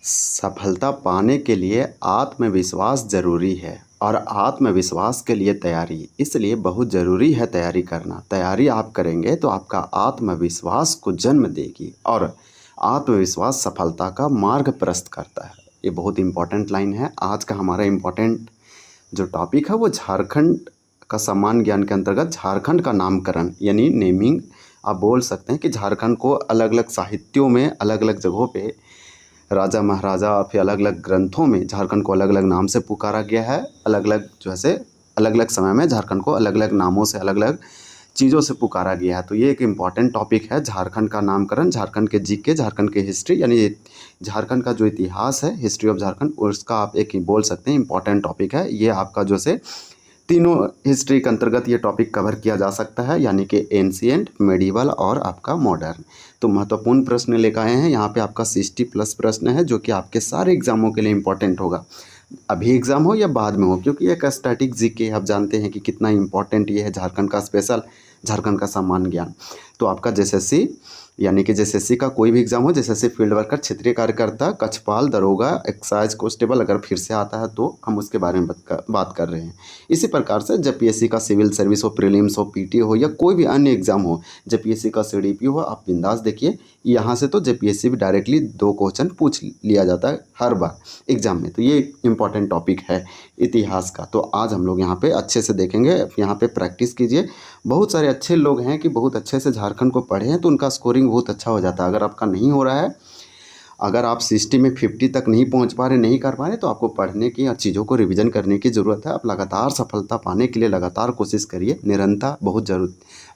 सफलता पाने के लिए आत्मविश्वास ज़रूरी है और आत्मविश्वास के लिए तैयारी इसलिए बहुत ज़रूरी है तैयारी करना। तैयारी आप करेंगे तो आपका आत्मविश्वास को जन्म देगी और आत्मविश्वास सफलता का मार्ग प्रशस्त करता है। ये बहुत इम्पोर्टेंट लाइन है। आज का हमारा इम्पोर्टेंट जो टॉपिक है वो झारखंड का सामान्य ज्ञान के अंतर्गत झारखंड का नामकरण यानी नेमिंग। आप बोल सकते हैं कि झारखंड को अलग अलग साहित्यों में अलग अलग जगहों पे राजा महाराजा फिर अलग अलग ग्रंथों में झारखंड को अलग अलग नाम से पुकारा गया है। अलग अलग जो है अलग अलग समय में झारखंड को अलग अलग नामों से अलग अलग चीज़ों से पुकारा गया है। तो ये एक इम्पॉर्टेंट टॉपिक है, झारखंड का नामकरण, झारखंड के जीके, झारखंड के हिस्ट्री यानी झारखंड का जो इतिहास है, हिस्ट्री ऑफ झारखंड, उसका आप एक बोल सकते हैं इम्पॉर्टेंट टॉपिक है। ये आपका जो से तीनों हिस्ट्री के अंतर्गत ये टॉपिक कवर किया जा सकता है, यानी कि एंशिएंट, मेडिवल और आपका मॉडर्न। तो महत्वपूर्ण प्रश्न लेकर आए हैं यहाँ पे। आपका 60+ प्रश्न है जो कि आपके सारे एग्जामों के लिए इम्पोर्टेंट होगा, अभी एग्ज़ाम हो या बाद में हो, क्योंकि एक स्टैटिक जीके आप जानते हैं कि कितना इम्पोर्टेंट ये है। झारखंड का स्पेशल, झारखंड का सामान्य ज्ञान। तो आपका जेएसएससी यानी कि जेएसएससी का कोई भी एग्जाम हो, जेएसएससी फील्ड वर्कर, क्षेत्रीय कार्यकर्ता, कक्षपाल, दरोगा, एक्साइज कांस्टेबल अगर फिर से आता है तो हम उसके बारे में बात कर रहे हैं। इसी प्रकार से जब पीएससी का सिविल सर्विस हो, प्रीलिम्स हो, पीटी हो या कोई भी अन्य एग्जाम हो, जब पीएससी का सीडीपी हो, आप बिंदास देखिए। यहाँ से तो जेपीएससी भी डायरेक्टली 2 क्वेश्चन पूछ लिया जाता है हर बार एग्जाम में। तो ये इम्पॉर्टेंट टॉपिक है इतिहास का। तो आज हम लोग यहाँ पे अच्छे से देखेंगे, यहाँ पे प्रैक्टिस कीजिए। बहुत सारे अच्छे लोग हैं कि बहुत अच्छे से झारखंड को पढ़े हैं तो उनका स्कोरिंग बहुत अच्छा हो जाता है। अगर आपका नहीं हो रहा है, अगर आप 60 में 50 तक नहीं पहुंच पा रहे, नहीं कर पा रहे, तो आपको पढ़ने की और चीज़ों को रिवीजन करने की ज़रूरत है। आप लगातार सफलता पाने के लिए लगातार कोशिश करिए। निरंतरता बहुत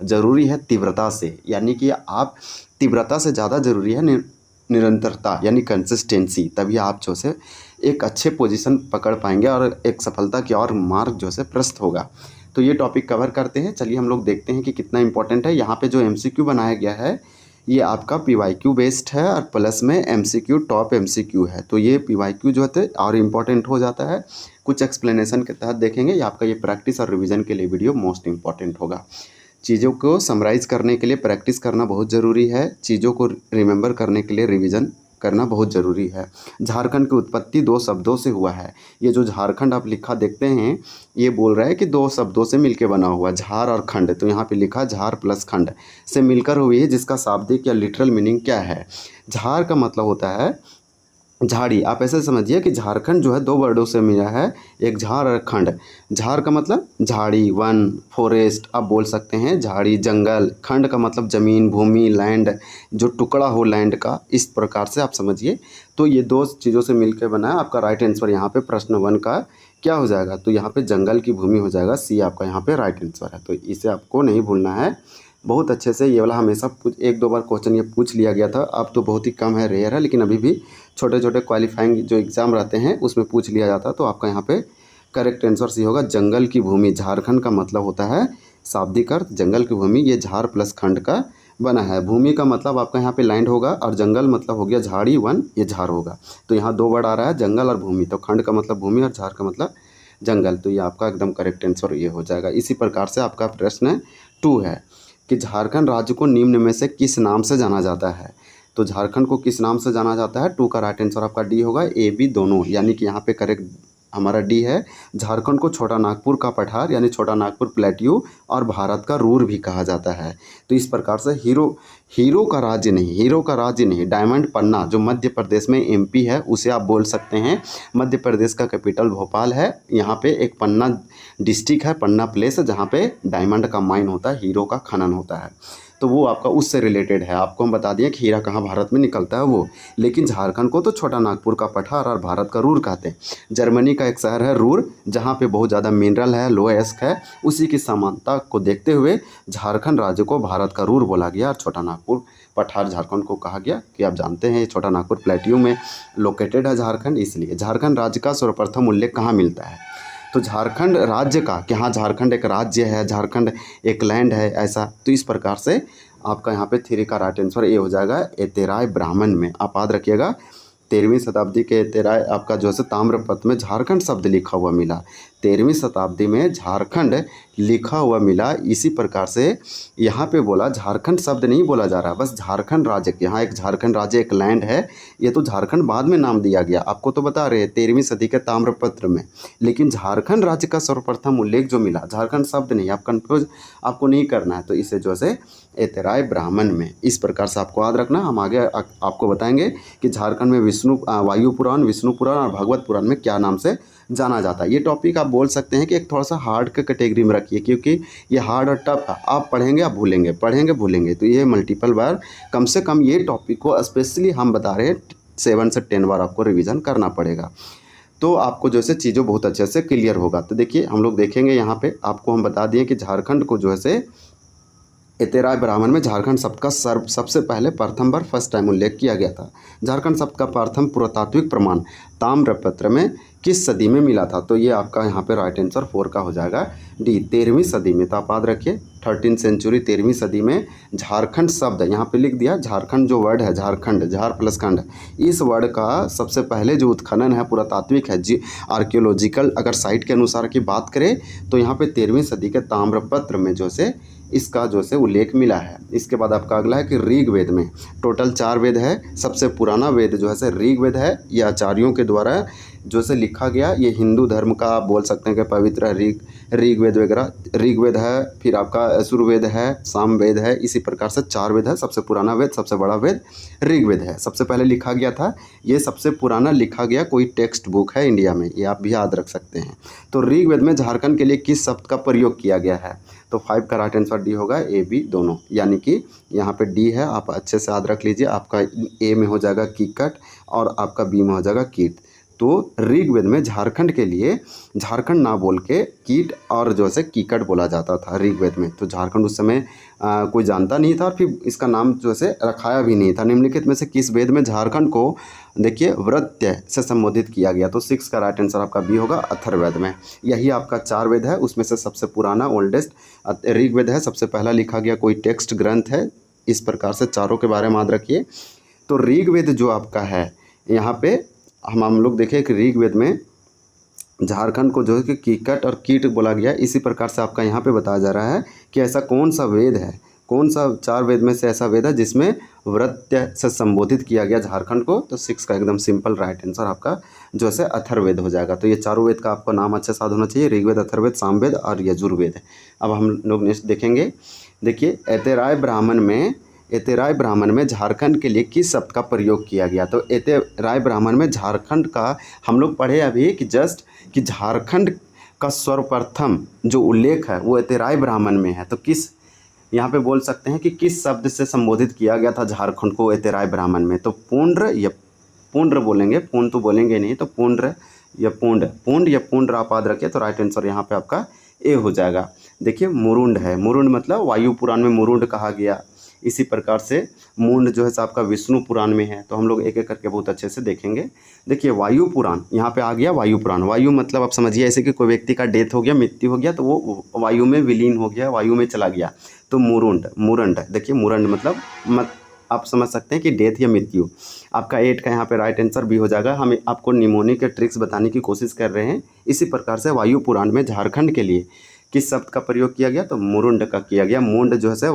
ज़रूरी है तीव्रता से, यानी कि आप तीव्रता से ज़्यादा ज़रूरी है निरंतरता यानी कंसिस्टेंसी। तभी आप जो से एक अच्छे पोजीशन पकड़ पाएंगे और एक सफलता की और मार्ग जो से प्रशस्त होगा। तो ये टॉपिक कवर करते हैं। चलिए हम लोग देखते हैं कि कितना इंपॉर्टेंट है। यहाँ पे जो एमसीक्यू बनाया गया है ये आपका पीवाईक्यू बेस्ड है और प्लस में एमसीक्यू, टॉप एमसीक्यू है। तो ये पीवाईक्यू जो है और इम्पॉर्टेंट हो जाता है। कुछ एक्सप्लेनेशन के तहत देखेंगे। ये आपका ये प्रैक्टिस और रिवीजन के लिए वीडियो मोस्ट इंपॉर्टेंट होगा। चीज़ों को समराइज़ करने के लिए प्रैक्टिस करना बहुत ज़रूरी है। चीज़ों को रिमेंबर करने के लिए रिवीजन करना बहुत ज़रूरी है। झारखंड की उत्पत्ति 2 शब्दों से हुआ है। ये जो झारखंड आप लिखा देखते हैं, ये बोल रहा है कि 2 शब्दों से मिलकर बना हुआ, झार और खंड। तो यहाँ पे लिखा झार प्लस खंड से मिलकर हुई है, जिसका शाब्दिक या लिटरल मीनिंग क्या है। झार का मतलब होता है झाड़ी। आप ऐसे समझिए कि झारखंड जो है 2 वर्डों से मिला है, एक झार और खंड। झार का मतलब झाड़ी, वन, फॉरेस्ट आप बोल सकते हैं, झाड़ी जंगल। खंड का मतलब ज़मीन, भूमि, लैंड, जो टुकड़ा हो लैंड का, इस प्रकार से आप समझिए। तो ये 2 चीज़ों से मिलकर बना है। आपका राइट आंसर यहाँ पे प्रश्न 1 का क्या हो जाएगा, तो यहाँ पे जंगल की भूमि हो जाएगा। सी आपका यहाँ पे राइट आंसर है। तो इसे आपको नहीं भूलना है बहुत अच्छे से। ये वाला हमेशा 1-2 बार क्वेश्चन ये पूछ लिया गया था। अब तो बहुत ही कम है, रेयर है, लेकिन अभी भी छोटे छोटे क्वालिफाइंग जो एग्ज़ाम रहते हैं उसमें पूछ लिया जाता है। तो आपका यहाँ पे करेक्ट आंसर सी होगा, जंगल की भूमि। झारखंड का मतलब होता है शाब्दिक अर्थ जंगल की भूमि। ये झार प्लस खंड का बना है। भूमि का मतलब आपका यहाँ पे लैंड होगा और जंगल मतलब हो गया झाड़ी, वन, ये झार होगा। तो यहाँ 2 वर्ड आ रहा है, जंगल और भूमि। तो खंड का मतलब भूमि और झार का मतलब जंगल। तो ये आपका एकदम करेक्ट आंसर ये हो जाएगा। इसी प्रकार से आपका प्रश्न 2 है कि झारखंड राज्य को निम्न में से किस नाम से जाना जाता है। तो झारखंड को किस नाम से जाना जाता है। 2 का राइट आंसर आपका डी होगा, ए बी दोनों, यानी कि यहाँ पे करेक्ट हमारा डी है। झारखंड को छोटा नागपुर का पठार यानी छोटा नागपुर प्लेट्यू और भारत का रूर भी कहा जाता है। तो इस प्रकार से हीरो का राज्य नहीं, डायमंड पन्ना जो मध्य प्रदेश में एमपी है उसे आप बोल सकते हैं। मध्य प्रदेश का कैपिटल भोपाल है। यहाँ पे एक पन्ना डिस्ट्रिक्ट है, पन्ना प्लेस है, जहाँ पे डायमंड का माइन होता है, हीरो का खनन होता है। तो वो आपका उससे रिलेटेड है। आपको हम बता दिए कि हीरा कहाँ भारत में निकलता है वो। लेकिन झारखंड को तो छोटा नागपुर का पठार और भारत का रूर कहते हैं। जर्मनी का एक शहर है रूर, जहाँ पे बहुत ज़्यादा मिनरल है, लोएस्क है। उसी की समानता को देखते हुए झारखंड राज्य को भारत का रूर बोला गया और छोटा नागपुर पठार झारखंड को कहा गया। कि आप जानते हैं छोटा नागपुर प्लेट्यू में लोकेटेड है झारखंड। इसलिए झारखंड राज्य का सर्वप्रथम उल्लेख कहाँ मिलता है। तो झारखंड राज्य का कि हाँ झारखंड एक राज्य है, झारखंड एक लैंड है, ऐसा। तो इस प्रकार से आपका यहाँ पे 3 का राइट आंसर ये हो जाएगा, एतेराय ब्राह्मण में। आप याद रखिएगा 13वीं शताब्दी के एतेराय आपका जो है ताम्रपत्र में झारखंड शब्द लिखा हुआ मिला। 13वीं शताब्दी में झारखंड लिखा हुआ मिला। इसी प्रकार से यहाँ पे बोला झारखंड शब्द नहीं बोला जा रहा, बस झारखंड राज्य, यहाँ एक झारखंड राज्य एक लैंड है, ये तो झारखंड बाद में नाम दिया गया। आपको तो बता रहे हैं 13वीं सदी के ताम्रपत्र में, लेकिन झारखंड राज्य का सर्वप्रथम उल्लेख जो मिला, झारखंड शब्द नहीं, आप कंफ्यूज आपको नहीं करना है। तो इसे जो है एतेराय ब्राह्मण में इस प्रकार से आपको याद रखना। हम आगे आपको बताएंगे कि झारखंड में वायु पुराण, विष्णु पुराण और भागवत पुराण में क्या नाम से जाना जाता है। ये टॉपिक आप बोल सकते हैं कि एक थोड़ा सा हार्ड के कैटेगरी में रखिए, क्योंकि ये हार्ड और टफ आप पढ़ेंगे आप भूलेंगे, पढ़ेंगे भूलेंगे, तो ये मल्टीपल बार कम से कम ये टॉपिक को स्पेशली हम बता रहे हैं 7 से 10 बार आपको रिवीजन करना पड़ेगा, तो आपको जो है चीज़ों बहुत अच्छे से क्लियर होगा। तो देखिए हम लोग देखेंगे यहाँ पे आपको हम बता दिए कि झारखंड को जो है एतेराय ब्राह्मण में झारखंड शब्द का सबसे पहले प्रथम बार फर्स्ट टाइम उल्लेख किया गया था। झारखंड शब्द का प्रथम पुरातात्विक प्रमाण ताम्रपत्र में किस सदी में मिला था? तो ये आपका यहाँ पे राइट आंसर 4 का हो जाएगा डी, 13वीं सदी में। तो आप याद रखिए 13th सेंचुरी 13वीं सदी में झारखंड शब्द यहाँ पे लिख दिया। झारखंड जो वर्ड है, झारखंड, झार प्लस खंड, इस वर्ड का सबसे पहले जो उत्खनन है पुरातात्विक है, आर्कियोलॉजिकल अगर साइट के अनुसार की बात करें तो यहाँ पे 13वीं सदी के ताम्रपत्र में जो से इसका जो से उल्लेख मिला है। इसके बाद आपका अगला है कि ऋग्वेद में टोटल 4 वेद है। सबसे पुराना वेद जो है ऋग्वेद है, ये आचार्यों के द्वारा जो से लिखा गया। ये हिंदू धर्म का आप बोल सकते हैं कि पवित्र ऋग्वेद वगैरह, ऋग्वेद है, फिर आपका यजुर्वेद है, सामवेद है, इसी प्रकार से 4 वेद है। सबसे पुराना वेद, सबसे बड़ा वेद ऋग्वेद है, सबसे पहले लिखा गया था। ये सबसे पुराना लिखा गया कोई टेक्स्ट बुक है इंडिया में, ये आप भी याद रख सकते हैं। तो ऋग्वेद में झारखंड के लिए किस शब्द का प्रयोग किया गया है? तो 5 का राइट आंसर डी होगा, ए बी दोनों, यानी कि यहाँ पे डी है, आप अच्छे से याद रख लीजिए। आपका ए में हो जाएगा कीकट और आपका बी में हो जाएगा कीट। तो ऋग्वेद में झारखंड के लिए झारखंड ना बोल के कीट और जो है कीकट बोला जाता था ऋग्वेद में। तो झारखंड उस समय कोई जानता नहीं था और फिर इसका नाम जो है रखाया भी नहीं था। निम्नलिखित में से किस वेद में झारखंड को देखिए व्रत्य से संबोधित किया गया? तो 6 का राइट आंसर आपका बी होगा, अथर्ववेद में। यही आपका 4 वेद है, उसमें से सबसे पुराना ओल्डेस्ट ऋग्वेद है, सबसे पहला लिखा गया कोई टेक्स्ट ग्रंथ है। इस प्रकार से चारों के बारे में याद रखिए। तो ऋग्वेद जो आपका है, यहाँ पे हम लोग देखें कि ऋग्वेद में झारखंड को जो है कि कीकट और कीट बोला गया। इसी प्रकार से आपका यहाँ पे बताया जा रहा है कि ऐसा कौन सा वेद है, कौन सा 4 वेद में से ऐसा वेद है जिसमें व्रत्य से संबोधित किया गया झारखंड को? तो 6 का एकदम सिंपल राइट आंसर आपका जो है अथर्ववेद हो जाएगा। तो ये चारों वेद का आपको नाम अच्छे से याद होना चाहिए, ऋग्वेद, अथर्ववेद, सामवेद और यजुर्वेद। अब हम लोग नेक्स्ट देखेंगे। देखिए एतेराय ब्राह्मण में झारखंड के लिए किस शब्द का प्रयोग किया गया? तो एतेराय ब्राह्मण में झारखंड का हम लोग पढ़े अभी कि जस्ट कि झारखंड का सर्वप्रथम जो उल्लेख है वो एतेराय ब्राह्मण में है। तो किस यहाँ पे बोल सकते हैं कि किस शब्द से संबोधित किया गया था झारखंड को एतेराय ब्राह्मण में? तो पुंड्र बोलेंगे, पुंड तो बोलेंगे नहीं, तो पुंड्र या पुंड्र आप याद रखिए। तो राइट आंसर यहाँ पे आपका ए हो जाएगा। देखिए मुरुंड है, मुरुंड मतलब वायु पुराण में मुरुंड कहा गया। इसी प्रकार से मुंड जो है आपका विष्णु पुराण में है। तो हम लोग एक एक करके बहुत अच्छे से देखेंगे। देखिए वायु पुराण यहाँ पे आ गया, वायु पुराण, वायु मतलब आप समझिए ऐसे कि कोई व्यक्ति का डेथ हो गया, मृत्यु हो गया, तो वो वायु में विलीन हो गया, वायु में चला गया। तो मुरंड देखिए मुरंड मतलब आप समझ सकते हैं कि डेथ या मृत्यु। आपका 8 का यहाँ पे राइट आंसर भी हो जाएगा। हम आपको निमोनिक के ट्रिक्स बताने की कोशिश कर रहे हैं। इसी प्रकार से वायु पुराण में झारखंड के लिए किस शब्द का प्रयोग किया गया? तो मुरुंड का किया गया। मुंड जो है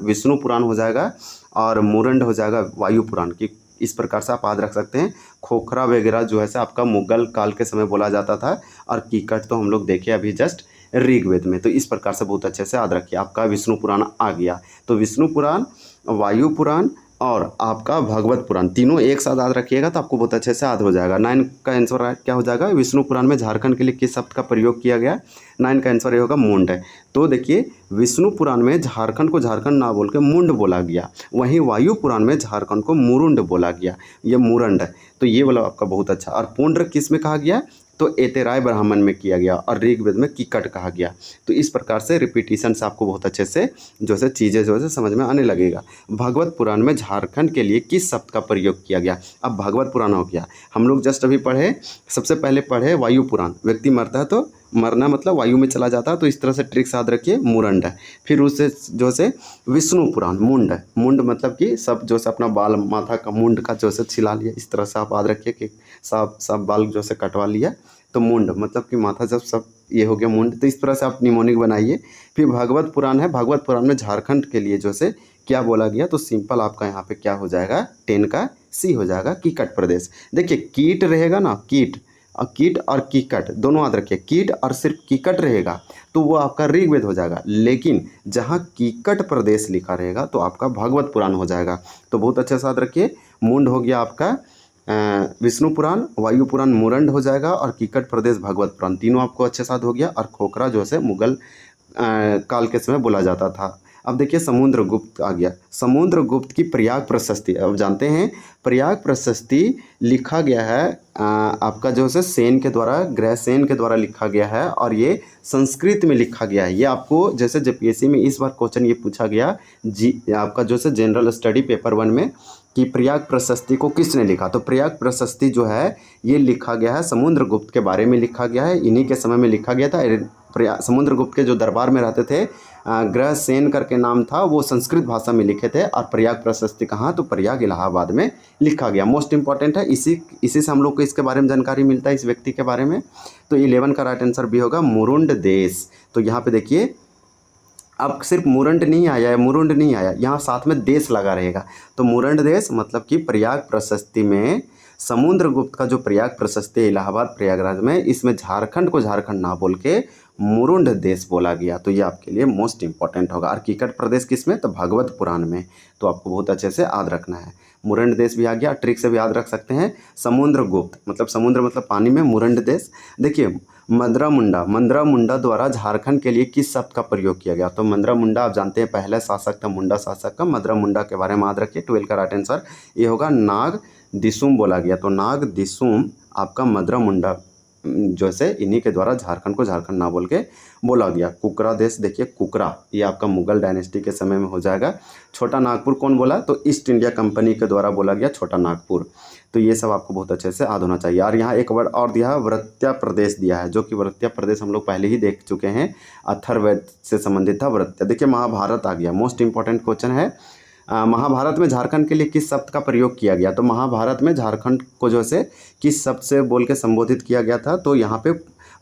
विष्णु पुराण हो जाएगा और मुरुंड हो जाएगा वायु पुराण की। इस प्रकार से आप याद रख सकते हैं। खोखरा वगैरह जो है आपका मुगल काल के समय बोला जाता था और कीकट तो हम लोग देखे अभी जस्ट ऋग्वेद में। तो इस प्रकार से बहुत अच्छे से याद रखिए। आपका विष्णु पुराण आ गया। तो विष्णु पुराण, वायु पुराण और आपका भगवत पुराण तीनों एक साथ याद रखिएगा तो आपको बहुत अच्छे से याद हो जाएगा। 9 का आंसर क्या हो जाएगा? विष्णु पुराण में झारखंड के लिए किस शब्द का प्रयोग किया गया? 9 का आंसर ये होगा मुंड। तो देखिए विष्णु पुराण में झारखंड को झारखंड ना बोल के मुंड बोला गया, वहीं वायु पुराण में झारखंड को मुरुंड बोला गया, ये मुरंड। तो ये वाला आपका बहुत अच्छा। और पुंड्र किस में कहा गया? तो एतेराय ब्राह्मण में किया गया और ऋग्वेद में कीकट कहा गया। तो इस प्रकार से रिपीटिशन से आपको बहुत अच्छे से जो है चीज़ें जो है समझ में आने लगेगा। भगवत पुराण में झारखंड के लिए किस शब्द का प्रयोग किया गया? अब भगवत पुराण हो गया। हम लोग जस्ट अभी पढ़े, सबसे पहले पढ़े वायु पुराण, व्यक्ति मरता है तो मरना मतलब वायु में चला जाता है, तो इस तरह से ट्रिक्स याद रखिए। मुरंड, फिर उससे जो से विष्णु पुराण, मुंड, मुंड मतलब कि सब जो से अपना बाल माथा का मुंड का जो से छिला लिया, इस तरह से आप याद रखिए कि सब बाल जो से कटवा लिया, तो मुंड मतलब कि माथा जब सब ये हो गया मुंड, तो इस तरह से आप निमोनिक बनाइए। फिर भागवत पुराण है, भागवत पुराण में झारखंड के लिए जो से क्या बोला गया, तो सिंपल आपका यहाँ पे क्या हो जाएगा, 10 का सी हो जाएगा, कीकट प्रदेश। देखिए कीट रहेगा ना, कीट और कीकट दोनों याद रखिए, कीट और सिर्फ कीकट रहेगा तो वो आपका ऋग्वेद हो जाएगा, लेकिन जहाँ कीकट प्रदेश लिखा रहेगा तो आपका भागवत पुराण हो जाएगा। तो बहुत अच्छे से याद रखिए, मुंड हो गया आपका विष्णु पुराण, वायु पुराण मुरंड हो जाएगा, और कीकट प्रदेश भागवत पुराण, तीनों आपको अच्छे साथ हो गया। और खोखरा जो है मुगल काल के समय बोला जाता था। अब देखिए समुद्रगुप्त आ गया, समुद्रगुप्त की प्रयाग प्रशस्ति, अब जानते हैं प्रयाग प्रशस्ति लिखा गया है आपका जो है सेन के द्वारा, ग्रहसेन के द्वारा लिखा गया है, और ये संस्कृत में लिखा गया है। ये आपको जैसे जेपीएससी में इस बार क्वेश्चन ये पूछा गया जी, आपका जो है जनरल स्टडी पेपर 1 में, कि प्रयाग प्रशस्ति को किसने लिखा, तो प्रयाग प्रशस्ति जो है ये लिखा गया है समुद्रगुप्त के बारे में लिखा गया है, इन्हीं के समय में लिखा गया था। समुद्रगुप्त के जो दरबार में रहते थे ग्रहसेन करके नाम था, वो संस्कृत भाषा में लिखे थे। और प्रयाग प्रशस्ति कहाँ, तो प्रयाग इलाहाबाद में लिखा गया। मोस्ट इंपॉर्टेंट है, इसी से हम लोग को इसके बारे में जानकारी मिलता है, इस व्यक्ति के बारे में। तो 11 का राइट आंसर भी होगा मुरुंड देश। तो यहाँ पे देखिए अब सिर्फ मुरंड नहीं आया है, मुरुंड नहीं आया, यहाँ साथ में देश लगा रहेगा, तो मुरंड देश मतलब कि प्रयाग प्रशस्ति में समुद्रगुप्त का जो प्रयाग प्रशस्ति है इलाहाबाद प्रयागराज में, इसमें झारखंड को झारखंड ना बोल के मुरुंड देश बोला गया। तो ये आपके लिए मोस्ट इंपॉर्टेंट होगा। और कीकट प्रदेश किस में, तो भागवत पुराण में। तो आपको बहुत अच्छे से याद रखना है। मुरंड देश भी आ गया, ट्रिक से भी याद रख सकते हैं। समुद्रगुप्त मतलब समुद्र मतलब पानी में, मुरंड देश। देखिए मंदरा मुंडा द्वारा झारखंड के लिए किस शब्द का प्रयोग किया गया, तो मंदरा मुंडा आप जानते हैं पहले शासक था, मुंडा शासक का, मंदरा मुंडा के बारे में याद रखिए। 12 का राइट आंसर ये होगा नाग दिसुम बोला गया। तो नाग दिसुम आपका मंदरा मुंडा जो है इन्हीं के द्वारा झारखंड को झारखंड ना बोल के बोला गया। कुकरा देश, देखिए कुकरा ये आपका मुगल डायनेस्टी के समय में हो जाएगा। छोटा नागपुर कौन बोला, तो ईस्ट इंडिया कंपनी के द्वारा बोला गया छोटा नागपुर। तो ये सब आपको बहुत अच्छे से याद होना चाहिए। और यहाँ एक वर्ड और दिया है, वृत्त्या प्रदेश दिया है, जो कि वृत्त्या प्रदेश हम लोग पहले ही देख चुके हैं, अथर्ववेद से संबंधित था वृत्त्या। देखिए महाभारत आ गया, मोस्ट इंपॉर्टेंट क्वेश्चन है। महाभारत में झारखंड के लिए किस शब्द का प्रयोग किया गया, तो महाभारत में झारखंड को जो है किस शब्द से बोल के संबोधित किया गया था, तो यहाँ पे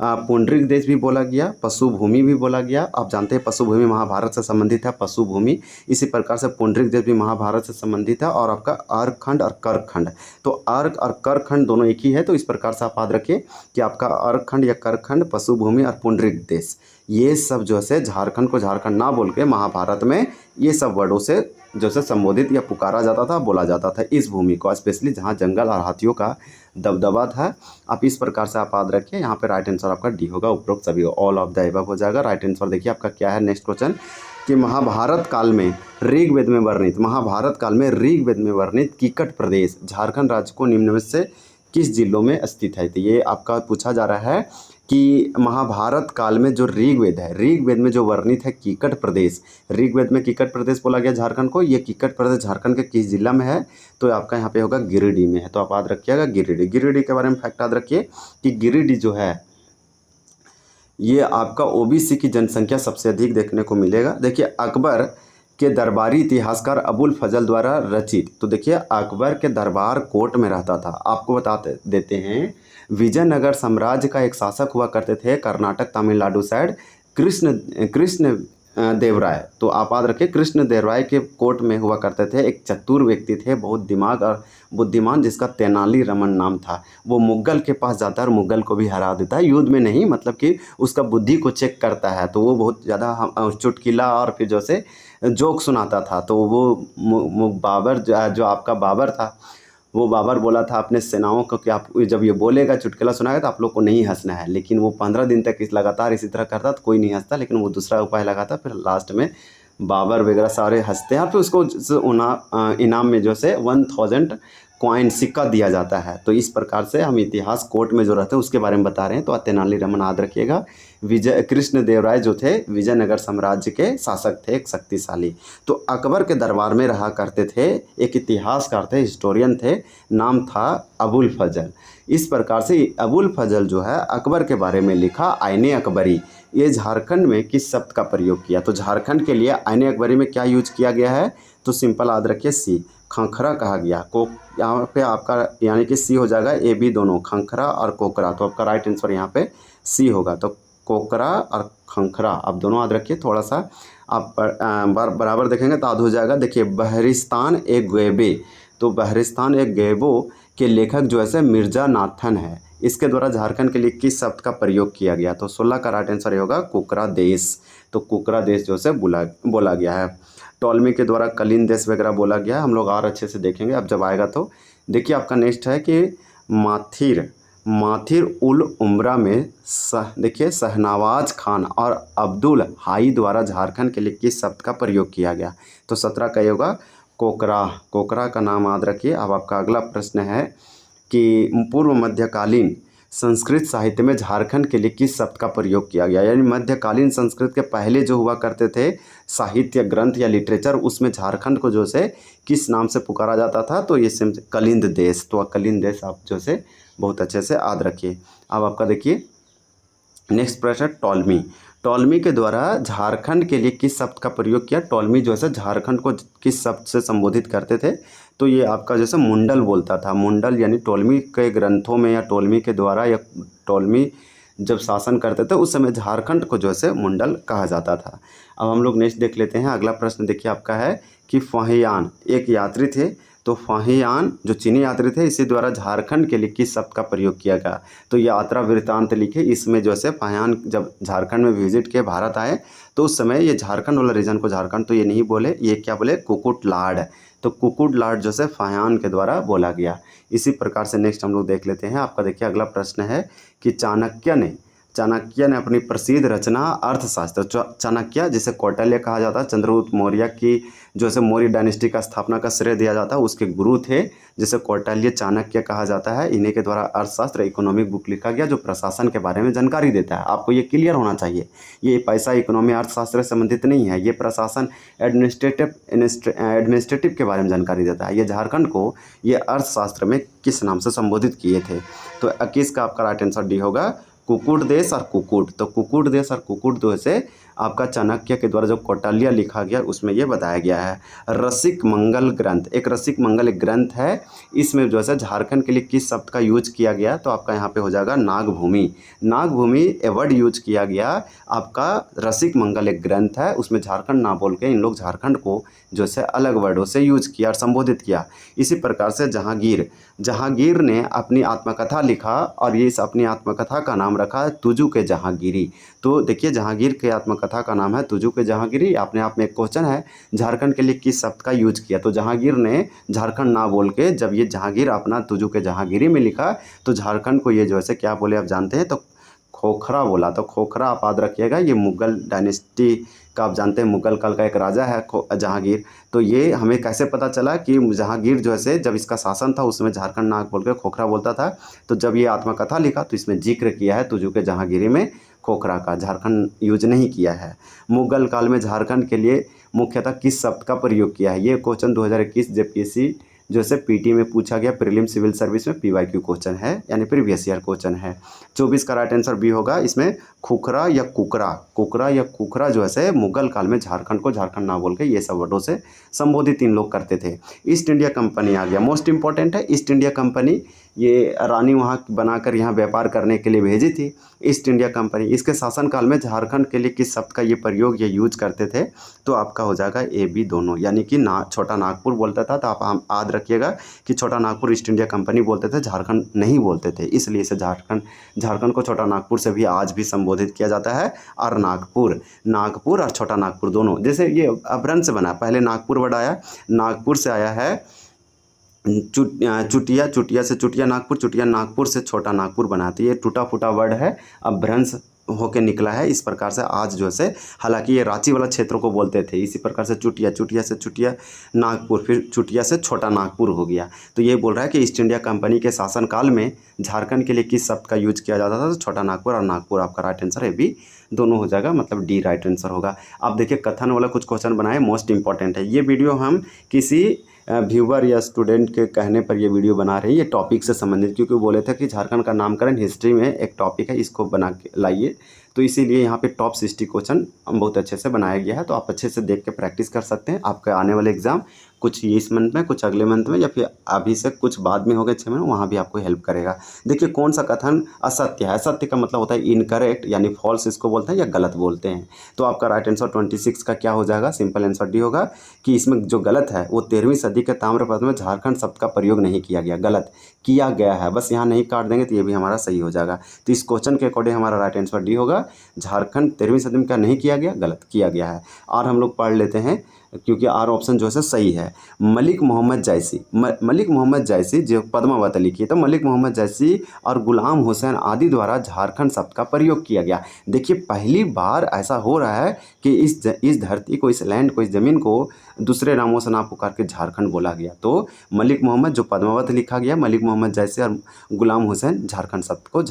पुंडरीक देश भी बोला गया, पशु भूमि भी बोला गया। आप जानते हैं पशु भूमि महाभारत से संबंधित है, पशु भूमि। इसी प्रकार से पुंडरीक देश भी महाभारत से संबंधित है। और आपका अर्कखंड और करखंड, तो अर्क और करखंड दोनों एक ही है। तो इस प्रकार से आप याद रखिए कि आपका अर्कखंड या करखंड, पशु भूमि और पुंडरीक देश, ये सब जो है झारखंड को झारखंड ना बोल के महाभारत में ये सब वर्डों से जो से संबोधित या पुकारा जाता था, बोला जाता था इस भूमि को, स्पेशली जहाँ जंगल और हाथियों का दबदबा था। आप इस प्रकार से आप याद रखिए। यहाँ पे राइट आंसर आपका डी होगा, उपरोक्त सभी ऑल ऑफ द एबव हो जाएगा। राइट आंसर देखिए आपका क्या है। नेक्स्ट क्वेश्चन कि महाभारत काल में ऋग्वेद में वर्णित, महाभारत काल में ऋग्वेद में वर्णित कीकट प्रदेश झारखंड राज्य को निम्न में से किस जिलों में स्थित है। तो ये आपका पूछा जा रहा है कि महाभारत काल में जो ऋग्वेद है, ऋग्वेद में जो वर्णित है कीकट प्रदेश, ऋग्वेद में कीकट प्रदेश बोला गया झारखंड को, ये कीकट प्रदेश झारखंड के किस जिला में है, तो आपका यहाँ पे होगा गिरिडीह में है। तो आप याद रखिएगा गिरिडीह। गिरिडीह के बारे में फैक्ट याद रखिए कि गिरिडीह जो है ये आपका ओबीसी की जनसंख्या सबसे अधिक देखने को मिलेगा। देखिए अकबर के दरबारी इतिहासकार अबुल फजल द्वारा रचित, तो देखिए अकबर के दरबार कोर्ट में रहता था। आपको बताते देते हैं विजयनगर साम्राज्य का एक शासक हुआ करते थे कर्नाटक तमिलनाडु साइड, कृष्ण देव राय। तो आप याद रखिए कृष्ण देव राय के कोर्ट में हुआ करते थे। एक चतुर व्यक्ति थे, बहुत दिमाग और बुद्धिमान, जिसका तेनाली रमन नाम था। वो मुगल के पास जाता है और मुगल को भी हरा देता है, युद्ध में नहीं, मतलब कि उसका बुद्धि को चेक करता है। तो वो बहुत ज़्यादा चुटकिला और फिर जैसे जोक सुनाता था। तो वो बाबर जो आपका बाबर था, वो बाबर बोला था अपने सेनाओं को कि आप जब ये बोलेगा चुटकुला सुनाएगा तो आप लोग को नहीं हंसना है। लेकिन वो 15 दिन तक इस लगातार इसी तरह करता तो कोई नहीं हंसता, लेकिन वो दूसरा उपाय लगाता। फिर लास्ट में बाबर वगैरह सारे हंसते हैं और फिर उसको इनाम में जो है 1000 कॉइन सिक्का दिया जाता है। तो इस प्रकार से हम इतिहास कोर्ट में जो रहते हैं उसके बारे में बता रहे हैं। तो तेनाली रामन याद रखिएगा। विजय कृष्ण देव राय जो थे विजयनगर साम्राज्य के शासक थे, एक शक्तिशाली। तो अकबर के दरबार में रहा करते थे, एक इतिहासकार थे, हिस्टोरियन थे, नाम था अबुल फजल। इस प्रकार से अबुल फजल जो है अकबर के बारे में लिखा आईने अकबरी। ये झारखंड में किस शब्द का प्रयोग किया? तो झारखंड के लिए आईने अकबरी में क्या यूज किया गया है? तो सिंपल याद रखिए सी, खंखरा कहा गया। को यहाँ पे आपका यानी कि सी हो जाएगा, ए बी दोनों, खंखरा और कोकरा। तो आपका राइट आंसर यहाँ पे सी होगा। तो कोकरा और खंखरा आप दोनों याद रखिए। थोड़ा सा आप बराबर देखेंगे तो याद हो जाएगा। देखिए बहरिस्तान एक गैबे, तो बहरिस्तान एक गैबो के लेखक जो है मिर्जा नाथन है। इसके द्वारा झारखंड के लिए किस शब्द का प्रयोग किया गया? तो 16 का राइट आंसर होगा कुकरा देश। तो कुकरा देश जो है बोला गया है। टॉलमी के द्वारा कलिंग देश वगैरह बोला गया है। हम लोग और अच्छे से देखेंगे अब जब आएगा। तो देखिए आपका नेक्स्ट है कि माथिर उल उम्रा में देखिए शहनवाज खान और अब्दुल हाई द्वारा झारखंड के लिए किस शब्द का प्रयोग किया गया? तो 17 का ये होगा कोकरा। कोकरा का नाम याद रखिए। अब आपका अगला प्रश्न है कि पूर्व मध्यकालीन संस्कृत साहित्य में झारखंड के लिए किस शब्द का प्रयोग किया गया? यानी मध्यकालीन संस्कृत के पहले जो हुआ करते थे साहित्य ग्रंथ या लिटरेचर, उसमें झारखंड को जो से किस नाम से पुकारा जाता था? तो ये कलिंद देश। तो कलिंद देश आप जो से बहुत अच्छे से याद रखिए। अब आपका देखिए नेक्स्ट प्रश्न, टॉलमी के द्वारा झारखंड के लिए किस शब्द का प्रयोग किया? टॉलमी जो है झारखंड को किस शब्द से संबोधित करते थे? तो ये आपका जैसे मुंडल बोलता था। मुंडल यानी टॉलमी के ग्रंथों में या टॉलमी के द्वारा या टॉलमी जब शासन करते थे उस समय झारखंड को जो है मुंडल कहा जाता था। अब हम लोग नेक्स्ट देख लेते हैं। अगला प्रश्न देखिए आपका है कि फाहियान एक यात्री थे। तो फाहियान जो चीनी यात्री थे इसी द्वारा झारखंड के लिए किस शब्द का प्रयोग किया गया? तो यात्रा वृत्तांत लिखे। इसमें जो है फाहियान जब झारखंड में विजिट के भारत आए तो उस समय ये झारखंड वाला रीजन को झारखंड तो ये नहीं बोले, ये क्या बोले? कुकुट लाड। तो कुकुट लाड जो है फाहियान के द्वारा बोला गया। इसी प्रकार से नेक्स्ट हम लोग देख लेते हैं। आपका देखिए अगला प्रश्न है कि चाणक्य ने अपनी प्रसिद्ध रचना अर्थशास्त्र, चाणक्य जिसे कौटिल्य कहा जाता है, चंद्रगुप्त मौर्य की जो है मौर्य डायनेस्टी का स्थापना का श्रेय दिया जाता है, उसके गुरु थे जिसे कौटिल्य चाणक्य कहा जाता है। इन्हीं के द्वारा अर्थशास्त्र इकोनॉमिक बुक लिखा गया जो प्रशासन के बारे में जानकारी देता है। आपको ये क्लियर होना चाहिए, ये पैसा इकोनॉमी अर्थशास्त्र से संबंधित नहीं है, ये प्रशासन एडमिनिस्ट्रेटिव के बारे में जानकारी देता है। ये झारखंड को ये अर्थशास्त्र में किस नाम से संबोधित किए थे? तो 21 का आपका राइट आंसर डी होगा कुकुट देश और कुकुट। तो कुकुट देश और कुकुट दो से आपका चाणक्य के द्वारा जो कौटिल्य लिखा गया उसमें ये बताया गया है। रसिक मंगल ग्रंथ, एक रसिक मंगल एक ग्रंथ है, इसमें जो है झारखंड के लिए किस शब्द का यूज किया गया? तो आपका यहाँ पे हो जाएगा Nagbhumi. Nagbhumi a word use किया गया। आपका रसिक मंगल एक ग्रंथ है, उसमें झारखंड ना बोल के इन लोग झारखंड को जो है अलग वर्डों से यूज किया और संबोधित किया। इसी प्रकार से जहांगीर ने अपनी आत्मकथा लिखा और ये इस अपनी आत्मकथा का नाम रखा तुजू के जहांगीरी। तो देखिए जहांगीर के आत्मकथा का नाम है तुजू के जहांगीरी। अपने आप में एक क्वेश्चन है झारखंड के लिए किस शब्द का यूज किया? तो जहांगीर ने झारखंड ना बोल के जब ये जहांगीर अपना तुजू के जहांगीरी में लिखा तो झारखंड को ये जो है क्या बोले आप जानते हैं? तो खोखरा बोला। तो खोखरा आप याद रखिएगा, ये मुगल डायनेस्टी का आप जानते हैं, मुगल काल का एक राजा है जहांगीर। तो ये हमें कैसे पता चला कि जहांगीर जो है जब इसका शासन था उसमें झारखंड नाक बोल के खोखरा बोलता था। तो जब ये आत्मकथा लिखा तो इसमें जिक्र किया है तुजू के जहांगीरी में खोखरा का, झारखंड यूज नहीं किया है। मुगल काल में झारखंड के लिए मुख्यतः किस शब्द का प्रयोग किया है? ये क्वेश्चन 2021 जेपीएससी जो है पीटी में पूछा गया, प्रीलिम सिविल सर्विस में पीवाईक्यू क्वेश्चन है यानी प्रीवियस ईयर क्वेश्चन है। 24 का राइट आंसर बी होगा। इसमें खुखरा या कुकरा जो है मुगल काल में झारखंड को झारखंड ना बोल के ये सब वर्डों से संबोधित इन लोग करते थे। ईस्ट इंडिया कंपनी आ गया, मोस्ट इंपॉर्टेंट है ईस्ट इंडिया कंपनी। ये रानी वहाँ बनाकर यहाँ व्यापार करने के लिए भेजी थी ईस्ट इंडिया कंपनी। इसके शासनकाल में झारखंड के लिए किस शब्द का ये प्रयोग ये यूज करते थे? तो आपका हो जाएगा ए बी दोनों, यानी कि छोटा नागपुर बोलता था। तो आप याद रखिएगा कि छोटा नागपुर ईस्ट इंडिया कंपनी बोलते थे, झारखंड नहीं बोलते थे, इसलिए इसे झारखंड को छोटा नागपुर से भी आज भी संबोधित किया जाता है। और नागपुर और छोटा नागपुर दोनों, जैसे ये अपभ्रंश से बना, पहले नागपुर वर्ड आया, नागपुर से आया है चुटिया से चुटिया नागपुर से छोटा नागपुर बनाती है। ये टूटा फूटा वर्ड है, अपभ्रंश होके निकला है। इस प्रकार से आज जो है, हालांकि ये रांची वाला क्षेत्र को बोलते थे, इसी प्रकार से चुटिया, चुटिया से चुटिया नागपुर, फिर चुटिया से छोटा नागपुर हो गया। तो ये बोल रहा है कि ईस्ट इंडिया कंपनी के शासनकाल में झारखंड के लिए किस शब्द का यूज किया जाता था, तो छोटा नागपुर और नागपुर आपका राइट आंसर है, भी दोनों हो जाएगा, मतलब डी राइट आंसर होगा। अब देखिए कथन वाला कुछ क्वेश्चन बनाए, मोस्ट इंपॉर्टेंट है। ये वीडियो हम किसी व्यूवर या स्टूडेंट के कहने पर ये वीडियो बना रहे हैं, ये टॉपिक से संबंधित, क्योंकि बोले थे कि झारखंड का नामकरण हिस्ट्री में एक टॉपिक है, इसको बना के लाइए। तो इसीलिए यहाँ पे टॉप 60 क्वेश्चन बहुत अच्छे से बनाया गया है, तो आप अच्छे से देख के प्रैक्टिस कर सकते हैं। आपके आने वाले एग्जाम कुछ इस मंथ में, कुछ अगले मंथ में, या फिर अभी से कुछ बाद में हो गए 6 महीने, वहाँ भी आपको हेल्प करेगा। देखिए कौन सा कथन असत्य है। असत्य का मतलब होता है इनकरेक्ट, यानी फॉल्स इसको बोलते हैं, या गलत बोलते हैं। तो आपका राइट आंसर 26 का क्या हो जाएगा, सिंपल आंसर डी होगा, कि इसमें जो गलत है वो 13वीं सदी के ताम्रपत्र में झारखंड शब्द का प्रयोग नहीं किया गया, गलत किया गया है, बस यहाँ नहीं काट देंगे तो ये भी हमारा सही हो जाएगा। तो इस क्वेश्चन के अकॉर्डिंग हमारा राइट आंसर डी होगा, झारखंड 13वीं सदी में क्या नहीं किया गया, गलत किया गया है। और हम लोग पढ़ लेते हैं, क्योंकि आर ऑप्शन जो है सही है। मलिक मोहम्मद जैसी, मलिक मोहम्मद जैसी जो पद्मावत लिखी है, तो मलिक मोहम्मद जैसी और गुलाम हुसैन आदि द्वारा झारखंड शब्द का प्रयोग किया गया। देखिए पहली बार ऐसा हो रहा है कि इस धरती को, इस लैंड को, इस ज़मीन को दूसरे नामों से ना पुकार के झारखंड बोला गया। तो मलिक मोहम्मद जो पद्मावत लिखा गया, मलिक मोहम्मद जैसे और गुलाम हुसैन झारखंड शब्द को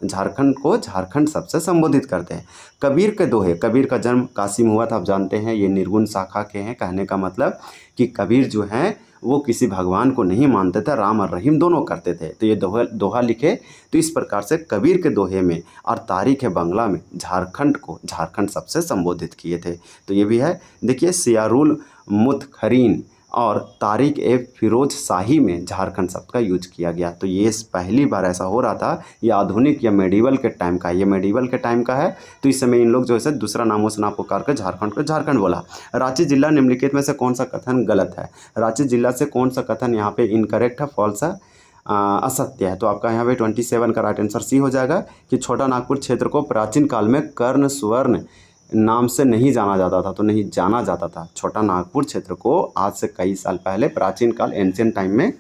झारखंड को झारखंड शब्द से संबोधित करते हैं। कबीर के दोहे, कबीर का जन्म काशी में हुआ था, आप जानते हैं, ये निर्गुण शाखा के हैं। कहने का मतलब कि कबीर जो हैं वो किसी भगवान को नहीं मानते थे, राम और रहीम दोनों करते थे। तो ये दोहा लिखे, तो इस प्रकार से कबीर के दोहे में और तारीख बंगला में झारखंड को झारखंड शब्द से संबोधित किए थे। तो ये भी है। देखिए सियारुल मुतखरीन और तारिक ए फिरोज शाही में झारखंड शब्द का यूज किया गया। तो ये पहली बार ऐसा हो रहा था। ये आधुनिक या मेडिवल के टाइम का है, ये मेडिवल के टाइम का है। तो इस समय इन लोग जो है दूसरा नामों से ना पुकार कर झारखंड को झारखंड बोला। रांची जिला निम्नलिखित में से कौन सा कथन गलत है। रांची जिला से कौन सा कथन यहाँ पे इनकरेक्ट है, फॉल्स है, असत्य है। तो आपका यहाँ पे 27 का राइट आंसर सी हो जाएगा, कि छोटा नागपुर क्षेत्र को प्राचीन काल में कर्ण सुवर्ण नाम से नहीं जाना जाता था। तो नहीं जाना जाता था, छोटा नागपुर क्षेत्र को आज से कई साल पहले प्राचीन काल, एंशियंट टाइम में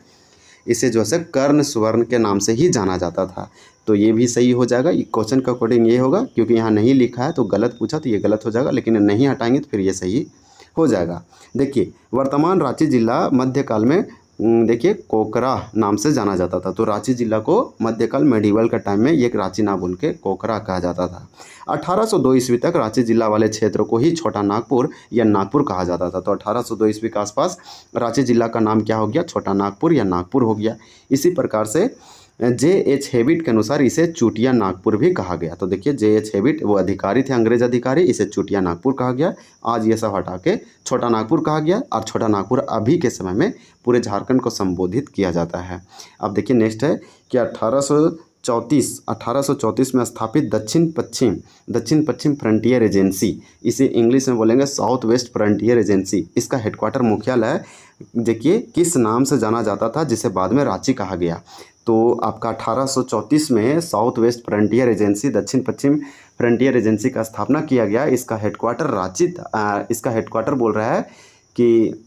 इसे जो है कर्ण सुवर्ण के नाम से ही जाना जाता था। तो ये भी सही हो जाएगा। क्वेश्चन के अकॉर्डिंग ये होगा, क्योंकि यहाँ नहीं लिखा है तो गलत पूछा, तो ये गलत हो जाएगा, लेकिन नहीं हटाएंगे तो फिर ये सही हो जाएगा। देखिए वर्तमान रांची जिला मध्यकाल में देखिए कोकरा नाम से जाना जाता था। तो रांची जिला को मध्यकाल मेडिवल के टाइम में ये रांची ना बोल के कोकरा कहा जाता था। 1802 ईस्वी तक रांची जिला वाले क्षेत्र को ही छोटा नागपुर या नागपुर कहा जाता था। तो 1802 ईस्वी के आसपास रांची जिला का नाम क्या हो गया, छोटा नागपुर या नागपुर हो गया। इसी प्रकार से J.H. हेविट के अनुसार इसे चुटिया नागपुर भी कहा गया। तो देखिए J.H. हेविट वो अधिकारी थे, अंग्रेज अधिकारी, इसे चुटिया नागपुर कहा गया। आज ये सब हटा के छोटा नागपुर कहा गया, और छोटा नागपुर अभी के समय में पूरे झारखंड को संबोधित किया जाता है। अब देखिए नेक्स्ट है कि 1834 में स्थापित दक्षिण पश्चिम फ्रंटियर एजेंसी, इसे इंग्लिश में बोलेंगे साउथ वेस्ट फ्रंटियर एजेंसी, इसका हेडक्वार्टर मुख्यालय देखिए किस नाम से जाना जाता था, जिसे बाद में रांची कहा गया। तो आपका 1834 में साउथ वेस्ट फ्रंटियर एजेंसी, दक्षिण पश्चिम फ्रंटियर एजेंसी का स्थापना किया गया। इसका हेडक्वार्टर रांची, इसका हेडक्वार्टर बोल रहा है कि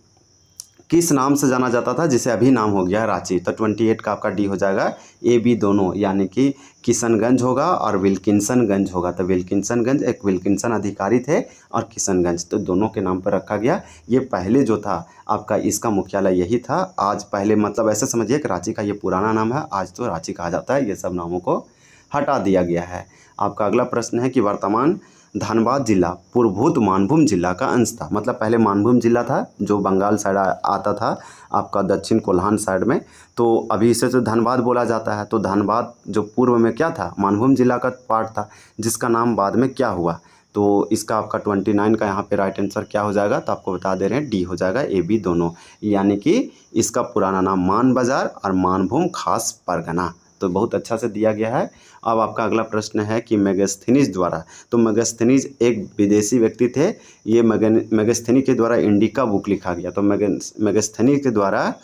किस नाम से जाना जाता था, जिसे अभी नाम हो गया रांची। तो 28 का आपका डी हो जाएगा, ए बी दोनों, यानी कि किशनगंज होगा और विल्किंसनगंज होगा। तो विल्किंसनगंज, एक विल्किंसन अधिकारी थे और किशनगंज, तो दोनों के नाम पर रखा गया। ये पहले जो था आपका, इसका मुख्यालय यही था। आज पहले मतलब ऐसे समझिए कि रांची का ये पुराना नाम है, आज तो रांची कहा जाता है। ये सब नामों को हटा दिया गया है। आपका अगला प्रश्न है कि वर्तमान धनबाद जिला पूर्वभूत मानभूम जिला का अंश था। मतलब पहले मानभूम जिला था जो बंगाल साइड आता था, आपका दक्षिण कोल्हान साइड में, तो अभी इसे तो धनबाद बोला जाता है। तो धनबाद जो पूर्व में क्या था, मानभूम जिला का पार्ट था, जिसका नाम बाद में क्या हुआ। तो इसका आपका 29 का यहाँ पे राइट आंसर क्या हो जाएगा, तो आपको बता दे रहे हैं डी हो जाएगा, ए बी दोनों, यानी कि इसका पुराना नाम मान बाजार और मानभूम खास परगना। तो बहुत अच्छा से दिया गया है। अब आपका अगला प्रश्न है कि मेगास्थनीज द्वारा, तो मेगास्थनीज एक विदेशी व्यक्ति थे। ये मेगास्थनी के द्वारा इंडिका बुक लिखा गया। तो मेगास्थनी के द्वारा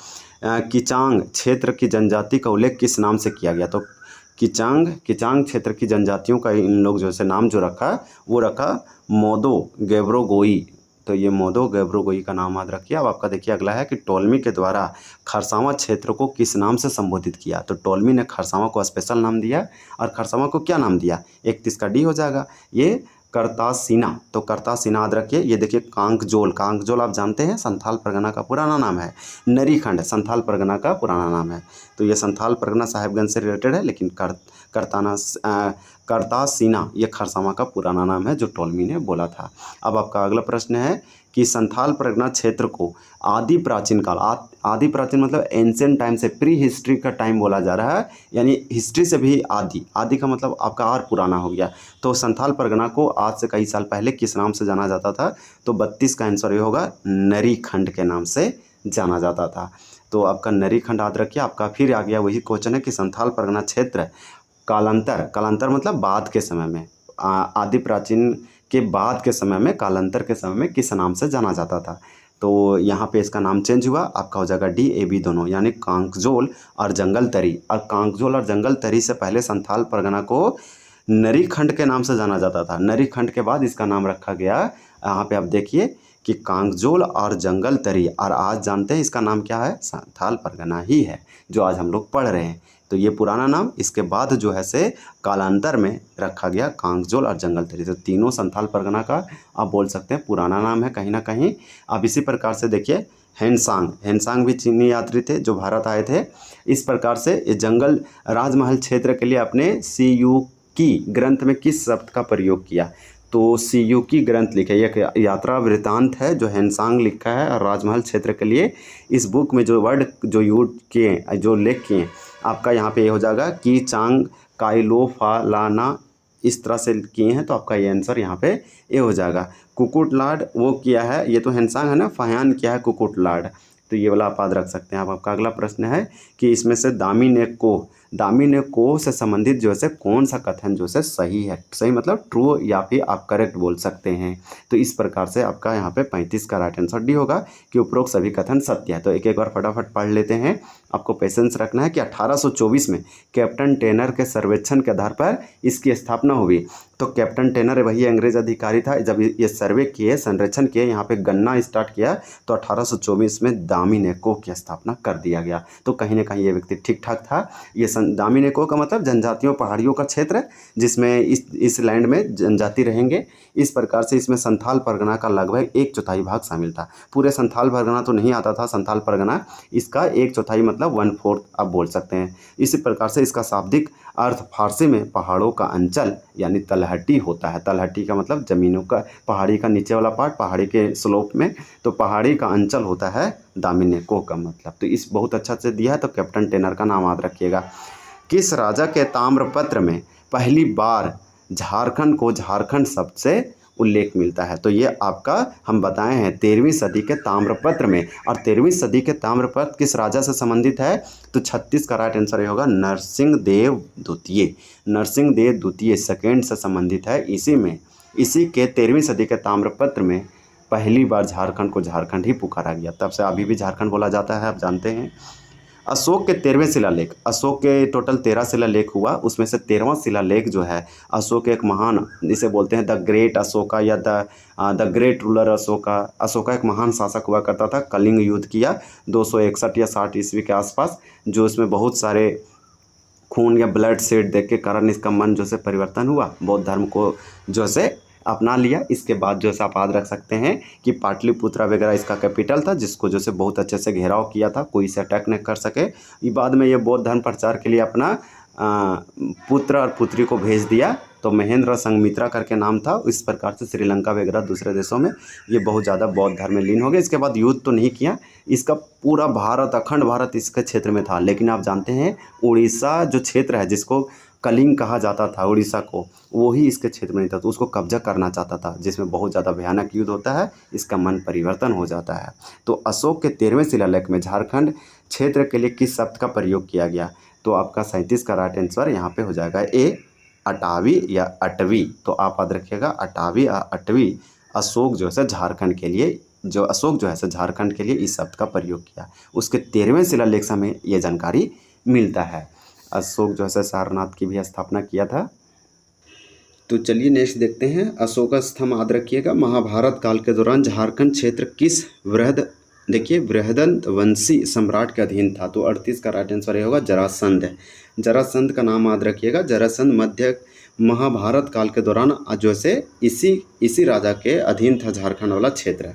किचांग क्षेत्र की जनजाति का उल्लेख किस नाम से किया गया। तो किचांग क्षेत्र की जनजातियों का इन लोग जो है नाम जो रखा, वो रखा मोदो गेब्रो गोई। तो ये मोदो गैब्रोगोई का नाम याद रखिए। अब आपका देखिए अगला है कि टोलमी के द्वारा खरसावां क्षेत्र को किस नाम से संबोधित किया। तो टोलमी ने खरसावां को स्पेशल नाम दिया और खरसावां को क्या नाम दिया, एक तो इसका डी हो जाएगा, ये करतासीना। तो करतासीना याद रखिए। ये देखिए कांकजोल, कांकजोल आप जानते हैं संथाल परगना का पुराना नाम है। नरीखंड संथाल परगना का पुराना नाम है। तो ये संथाल परगना साहिबगंज से रिलेटेड है, लेकिन करतासीना ये खरसावां का पुराना नाम है जो टोलमी ने बोला था। अब आपका अगला प्रश्न है कि संथाल परगना क्षेत्र को आदि प्राचीन काल, आदि प्राचीन मतलब एंशिएंट टाइम से, प्री हिस्ट्री का टाइम बोला जा रहा है, यानी हिस्ट्री से भी आदि, आदि का मतलब आपका और पुराना हो गया। तो संथाल परगना को आज से कई साल पहले किस नाम से जाना जाता था, तो 32 का आंसर ये होगा, नरीखंड के नाम से जाना जाता था। तो आपका नरीखंड याद रखिए। आपका फिर आ गया वही क्वेश्चन है कि संथाल परगना क्षेत्र कालांतर, कालांतर मतलब बाद के समय में, आदि प्राचीन के बाद के समय में, कालांतर के समय में किस नाम से जाना जाता था। तो यहाँ पे इसका नाम चेंज हुआ, आपका हो जाएगा डी ए बी दोनों, यानी कांकजोल और जंगल तरी। और कांकजोल और जंगल तरी से पहले संथाल परगना को नरीखंड के नाम से जाना जाता था। नरीखंड के बाद इसका नाम रखा गया, यहाँ पे आप देखिए कि कांकजोल और जंगल तरी, और आज जानते हैं इसका नाम क्या है, संथाल परगना ही है जो आज हम लोग पढ़ रहे हैं। तो ये पुराना नाम, इसके बाद जो है से कालांतर में रखा गया कांकजोल और जंगल तरी। तो तीनों संथाल परगना का आप बोल सकते हैं पुराना नाम है कहीं ना कहीं। अब इसी प्रकार से देखिए हेनसांग, हेनसांग भी चीनी यात्री थे जो भारत आए थे। इस प्रकार से ये जंगल राजमहल क्षेत्र के लिए अपने सीयूकी ग्रंथ में किस शब्द का प्रयोग किया। तो सीयूकी ग्रंथ लिखे, एक यात्रा वृतांत है जो हेनसांग लिखा है और राजमहल क्षेत्र के लिए इस बुक में जो वर्ड जो यूज किए, जो लेख किए, आपका यहाँ पे ये हो जाएगा कि चांग काइलो फालाना, इस तरह से किए हैं। तो आपका ये आंसर यहाँ पे ये हो जाएगा। कुकुटलाड वो किया है, ये तो हेनसांग है ना, फयान किया है कुकुटलाड। तो ये वाला आप याद रख सकते हैं। अब आपका अगला प्रश्न है कि इसमें से दामी ने को से संबंधित जो है कौन सा कथन जो है सही है। सही मतलब ट्रू या फिर आप करेक्ट बोल सकते हैं। तो इस प्रकार से आपका यहाँ पे 35 का राइट आंसर डी होगा कि उपरोक्त सभी कथन सत्य है। तो एक एक बार फटाफट पढ़ लेते हैं। आपको पेशेंस रखना है कि 1824 में कैप्टन टेनर के सर्वेक्षण के आधार पर इसकी स्थापना हुई। तो कैप्टन टेनर वही अंग्रेज अधिकारी था, जब ये सर्वे किए, संरक्षण किए, यहाँ पे गन्ना स्टार्ट किया, तो 1824 में दामिनेको की स्थापना कर दिया गया। तो कहीं ना कहीं ये व्यक्ति ठीक ठाक था। ये दामिनेको का मतलब जनजातियों पहाड़ियों का क्षेत्र जिसमें इस लैंड में जनजाति रहेंगे। इस प्रकार से इसमें संथाल परगना का लगभग 1/4 भाग शामिल था। पूरे संथाल परगना तो नहीं आता था संथाल परगना, इसका 1/4 मतलब 1/4 आप बोल सकते हैं। इसी प्रकार से इसका शाब्दिक अर्थ फारसी में पहाड़ों का अंचल यानी तलहटी होता है। तलहटी का मतलब ज़मीनों का, पहाड़ी का नीचे वाला पार्ट, पहाड़ी के स्लोप में, तो पहाड़ी का अंचल होता है दामिनेको का मतलब। तो इस बहुत अच्छा से दिया है, तो कैप्टन टेनर का नाम याद रखिएगा। किस राजा के ताम्रपत्र में पहली बार झारखंड को झारखंड शब्द से उल्लेख मिलता है। तो ये आपका हम बताए हैं 13वीं सदी के ताम्रपत्र में। और 13वीं सदी के ताम्रपत्र किस राजा से संबंधित है, तो 36 का राइट आंसर ये होगा नरसिंह देव द्वितीय। नरसिंह देव द्वितीय सेकेंड से संबंधित है। इसी के 13वीं सदी के ताम्रपत्र में पहली बार झारखंड को झारखंड ही पुकारा गया। तब से अभी भी झारखंड बोला जाता है, आप जानते हैं। अशोक के 13वें शिलालेख, अशोक के टोटल 13 शिलालेख हुआ, उसमें से 13वां शिलालेख जो है अशोक एक महान, जिसे बोलते हैं द ग्रेट अशोका या the great ruler Ashoka. Ashoka एक महान शासक हुआ करता था, कलिंग युद्ध किया 261 या 60 ईस्वी के आसपास, जो इसमें बहुत सारे खून या ब्लड शेड देख के कारण इसका मन जो से परिवर्तन हुआ, बौद्ध धर्म को जो से अपना लिया। इसके बाद जो है आप याद रख सकते हैं कि पाटलिपुत्रा वगैरह इसका कैपिटल था, जिसको जो से बहुत अच्छे से घेराव किया था, कोई से अटैक नहीं कर सके। ये बाद में ये बौद्ध धर्म प्रचार के लिए अपना पुत्र और पुत्री को भेज दिया। तो महेंद्र संघमित्रा करके नाम था। इस प्रकार से श्रीलंका वगैरह दूसरे देशों में ये बहुत ज़्यादा बौद्ध धर्म में लीन हो गए। इसके बाद युद्ध तो नहीं किया, इसका पूरा भारत, अखंड भारत इसके क्षेत्र में था। लेकिन आप जानते हैं उड़ीसा जो क्षेत्र है, जिसको कलिंग कहा जाता था उड़ीसा को, वही इसके क्षेत्र में नहीं था, तो उसको कब्जा करना चाहता था, जिसमें बहुत ज़्यादा भयानक युद्ध होता है, इसका मन परिवर्तन हो जाता है। तो अशोक के 13वें शिलालेख में झारखंड क्षेत्र के लिए किस शब्द का प्रयोग किया गया। तो आपका 37 का राइट आंसर यहाँ पे हो जाएगा ए अटावी या अटवी। तो आप याद रखिएगा अटावी या अटवी। अशोक जो है झारखंड के लिए, जो अशोक जो है झारखंड के लिए इस शब्द का प्रयोग किया, उसके 13वें शिलालेख से हमें ये जानकारी मिलता है। अशोक जो है सारनाथ की भी स्थापना किया था। तो चलिए नेक्स्ट देखते हैं। अशोक स्तंभ याद रखिएगा, महाभारत काल के दौरान झारखंड क्षेत्र किस बृहदंत वंशी सम्राट के अधीन था? तो 38 का राइट आंसर ये होगा जरासंध। जरासंध का नाम याद रखिएगा। जरासंध मध्य महाभारत काल के दौरान जो से इसी राजा के अधीन था झारखंड वाला क्षेत्र।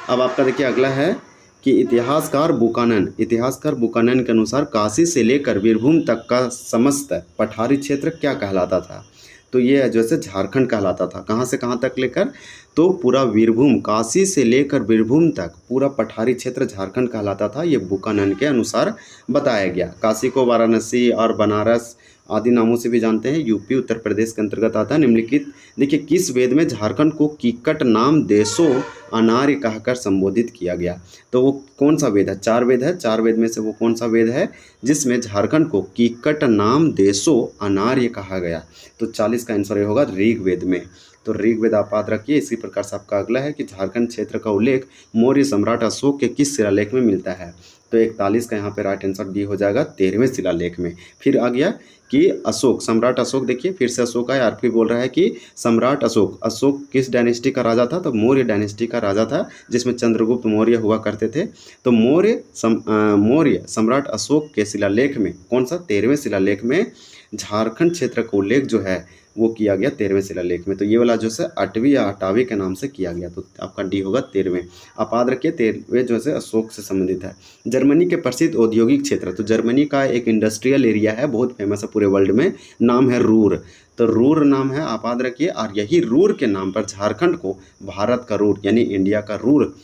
अब आपका देखिए अगला है कि इतिहासकार बुकानन के अनुसार काशी से लेकर बीरभूम तक का समस्त पठारी क्षेत्र क्या कहलाता था? तो ये जैसे झारखंड कहलाता था। कहाँ से कहाँ तक लेकर? तो पूरा बीरभूम, काशी से लेकर बीरभूम तक पूरा पठारी क्षेत्र झारखंड कहलाता था। ये बुकानन के अनुसार बताया गया। काशी को वाराणसी और बनारस आदि नामों से भी जानते हैं। यूपी उत्तर प्रदेश के अंतर्गत आता है। निम्नलिखित देखिए किस वेद में झारखंड को कीकट नाम देशो अनार्य कहकर संबोधित किया गया? तो वो कौन सा वेद है? 4 वेद है। 4 वेद में से वो कौन सा वेद है जिसमें झारखंड को कीकट नाम देशो अनार्य कहा गया? तो 40 का आंसर ये होगा ऋग्वेद में। तो ऋग्वेद आप याद रखिए। इसी प्रकार से आपका अगला है कि झारखंड क्षेत्र का उल्लेख मौर्य सम्राट अशोक के किस शिलालेख में मिलता है? तो 41 का यहाँ पे राइट आंसर डी हो जाएगा 13वें शिलालेख में। फिर आ गया कि अशोक, सम्राट अशोक, देखिए फिर से अशोक आया और फिर बोल रहा है कि सम्राट अशोक किस डायनेस्टी का राजा था? तो मौर्य डायनेस्टी का राजा था, जिसमें चंद्रगुप्त मौर्य हुआ करते थे। तो मौर्य सम्राट अशोक के शिलालेख में कौन सा? 13वें शिलालेख में झारखंड क्षेत्र का उल्लेख जो है वो किया गया 13वें शिलालेख में। तो ये वाला जो है 8वीं या 8वीं के नाम से किया गया। तो आपका डी होगा 13वें। आप याद रखिए 13वें जो है अशोक से संबंधित है। जर्मनी के प्रसिद्ध औद्योगिक क्षेत्र, तो जर्मनी का एक इंडस्ट्रियल एरिया है, बहुत फेमस है पूरे वर्ल्ड में, नाम है रूर। तो रूर नाम है, आप याद रखिए। और यही रूर के नाम पर झारखंड को भारत का रूर यानी इंडिया का रूर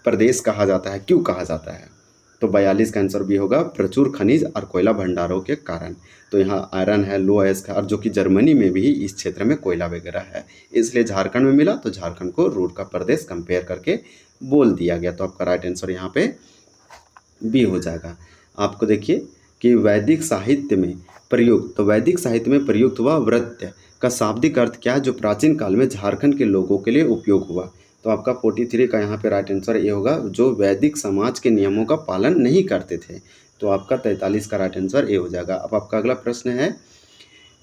प्रदेश कहा जाता है। क्यों कहा जाता है? तो 42 का आंसर भी होगा प्रचुर खनिज और कोयला भंडारों के कारण। तो यहाँ आयरन है, लो अयस्क, और जो कि जर्मनी में भी इस क्षेत्र में कोयला वगैरह है, इसलिए झारखंड में मिला। तो झारखंड को रूर का प्रदेश कंपेयर करके बोल दिया गया। तो आपका राइट आंसर यहाँ पे बी हो जाएगा। आपको देखिए कि वैदिक साहित्य में प्रयुक्त, तो वैदिक साहित्य में प्रयुक्त हुआ वृत्य का शाब्दिक अर्थ क्या है जो प्राचीन काल में झारखंड के लोगों के लिए उपयोग हुआ? तो आपका 43 का यहाँ पे राइट आंसर ये होगा जो वैदिक समाज के नियमों का पालन नहीं करते थे। तो आपका 43 का राइट आंसर ये हो जाएगा। अब आपका अगला प्रश्न है